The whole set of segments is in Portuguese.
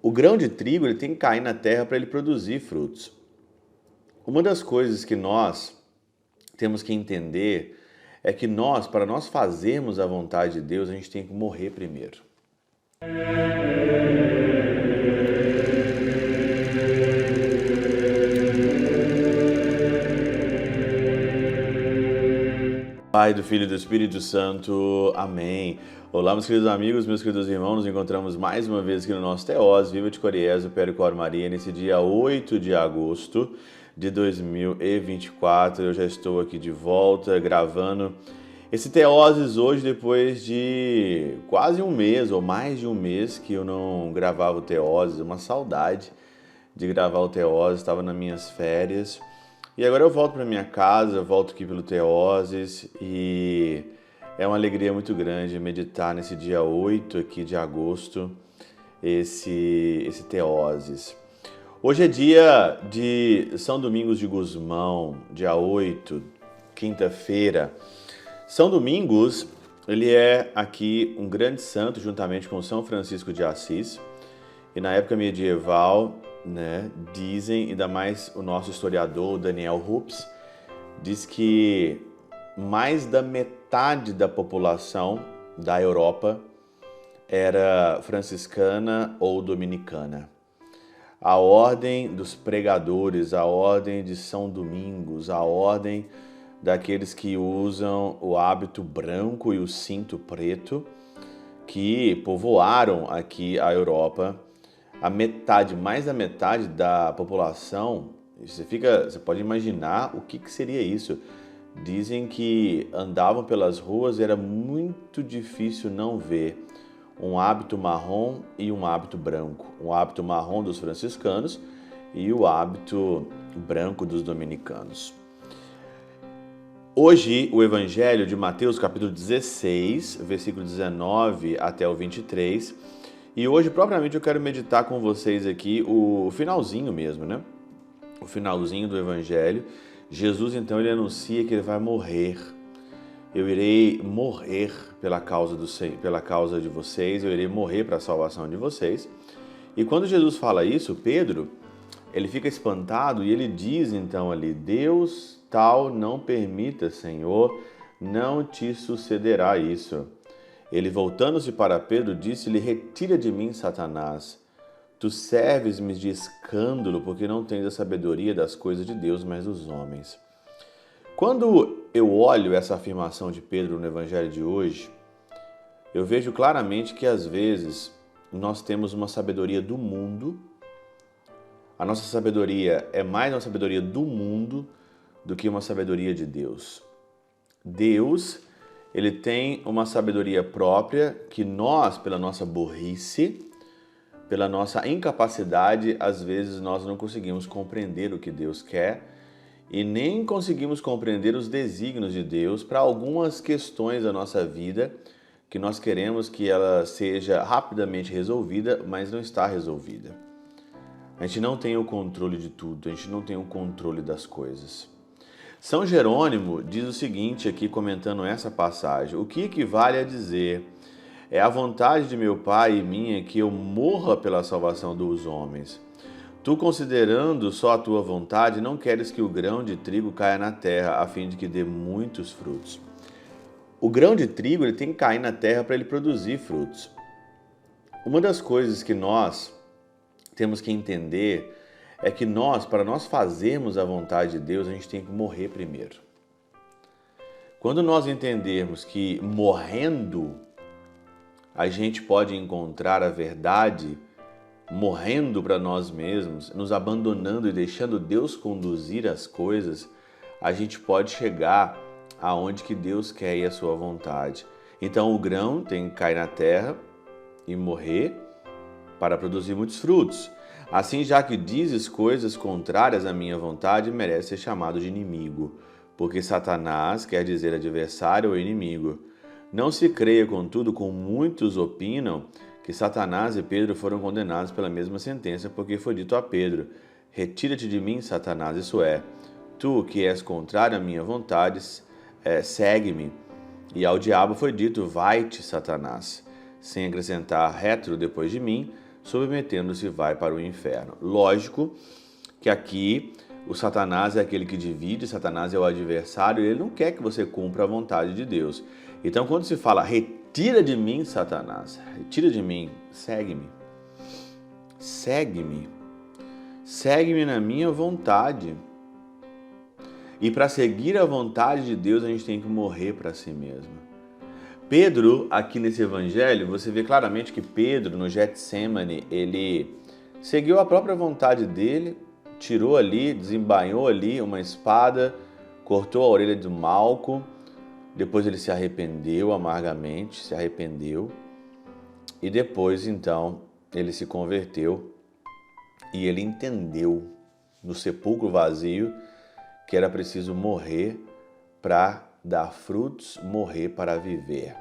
O grão de trigo ele tem que cair na terra para ele produzir frutos. Uma das coisas que nós temos que entender é que para nós fazermos a vontade de Deus, a gente tem que morrer primeiro. Pai, do Filho e do Espírito Santo. Amém. Olá, meus queridos amigos, meus queridos irmãos, nos encontramos mais uma vez aqui no nosso Teós, Viva de Coriésio, Percor Maria, nesse dia 8 de agosto de 2024. Eu já estou aqui de volta, gravando esse Teoses hoje, depois de quase um mês, ou mais de um mês, que eu não gravava o Teoses, uma saudade de gravar o Teoses, estava nas minhas férias. E agora eu volto para minha casa, volto aqui pelo Teoses e é uma alegria muito grande meditar nesse dia 8 aqui de agosto, esse Teoses. Hoje é dia de São Domingos de Gusmão, dia 8, quinta-feira. São Domingos, ele é aqui um grande santo juntamente com São Francisco de Assis. E na época medieval, dizem, ainda mais o nosso historiador Daniel Rups, diz que mais da metade da população da Europa era franciscana ou dominicana. A ordem dos pregadores, a ordem de São Domingos, a ordem daqueles que usam o hábito branco e o cinto preto, que povoaram aqui a Europa. A metade, mais da metade da população, você pode imaginar o que seria isso. Dizem que andavam pelas ruas e era muito difícil não ver um hábito marrom e um hábito branco. O hábito marrom dos franciscanos e o hábito branco dos dominicanos. Hoje, o Evangelho de Mateus, capítulo 16, versículo 19 até o 23. E hoje, propriamente, eu quero meditar com vocês aqui o finalzinho mesmo, O finalzinho do Evangelho. Jesus, então, ele anuncia que ele vai morrer. Eu irei morrer pela causa de vocês, eu irei morrer para a salvação de vocês. E quando Jesus fala isso, Pedro, ele fica espantado e ele diz, então, ali, Deus tal não permita, Senhor, não te sucederá isso. Ele, voltando-se para Pedro, disse-lhe, retira de mim, Satanás. Tu serves-me de escândalo, porque não tens a sabedoria das coisas de Deus, mas dos homens. Quando eu olho essa afirmação de Pedro no Evangelho de hoje, eu vejo claramente que, às vezes, nós temos uma sabedoria do mundo. A nossa sabedoria é mais uma sabedoria do mundo do que uma sabedoria de Deus. Deus, ele tem uma sabedoria própria que nós, pela nossa burrice, pela nossa incapacidade, às vezes nós não conseguimos compreender o que Deus quer e nem conseguimos compreender os desígnios de Deus para algumas questões da nossa vida que nós queremos que ela seja rapidamente resolvida, mas não está resolvida. A gente não tem o controle de tudo, a gente não tem o controle das coisas. São Jerônimo diz o seguinte aqui, comentando essa passagem: o que equivale a dizer, é a vontade de meu Pai e minha que eu morra pela salvação dos homens. Tu, considerando só a tua vontade, não queres que o grão de trigo caia na terra, a fim de que dê muitos frutos. O grão de trigo ele tem que cair na terra para ele produzir frutos. Uma das coisas que nós temos que entender é que para nós fazermos a vontade de Deus, a gente tem que morrer primeiro. Quando nós entendermos que morrendo a gente pode encontrar a verdade, morrendo para nós mesmos, nos abandonando e deixando Deus conduzir as coisas, a gente pode chegar aonde que Deus quer e a sua vontade. Então o grão tem que cair na terra e morrer para produzir muitos frutos. Assim, já que dizes coisas contrárias à minha vontade, merece ser chamado de inimigo, porque Satanás quer dizer adversário ou inimigo. Não se creia, contudo, como muitos opinam, que Satanás e Pedro foram condenados pela mesma sentença, porque foi dito a Pedro, retira-te de mim, Satanás, isso é, tu que és contrário à minha vontade, segue-me. E ao diabo foi dito, vai-te, Satanás, sem acrescentar rétro depois de mim, submetendo-se vai para o inferno. Lógico que aqui o Satanás é aquele que divide, Satanás é o adversário, e ele não quer que você cumpra a vontade de Deus. Então, quando se fala, retira de mim, Satanás, retira de mim, segue-me, segue-me, segue-me na minha vontade. E para seguir a vontade de Deus, a gente tem que morrer para si mesmo. Pedro, aqui nesse evangelho, você vê claramente que Pedro, no Getsemane, ele seguiu a própria vontade dele, tirou ali, desembainhou ali uma espada, cortou a orelha do Malco, depois ele se arrependeu amargamente, se arrependeu, e depois, então, ele se converteu e ele entendeu, no sepulcro vazio, que era preciso morrer para dar frutos, morrer para viver.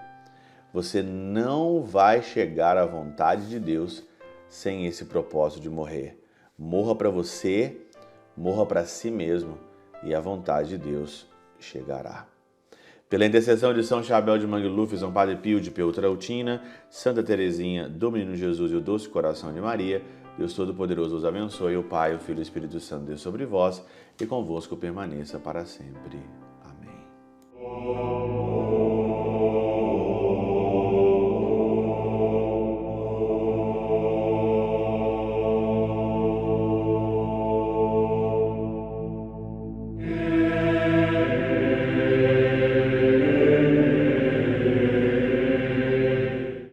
Você não vai chegar à vontade de Deus sem esse propósito de morrer. Morra para você, morra para si mesmo e a vontade de Deus chegará. Pela intercessão de São Chabel de Mangluf, São Padre Pio de Peltrautina, Santa Teresinha do Menino Jesus e o Doce Coração de Maria, Deus Todo-Poderoso os abençoe, o Pai, o Filho e o Espírito Santo, Deus sobre vós e convosco permaneça para sempre. Amém.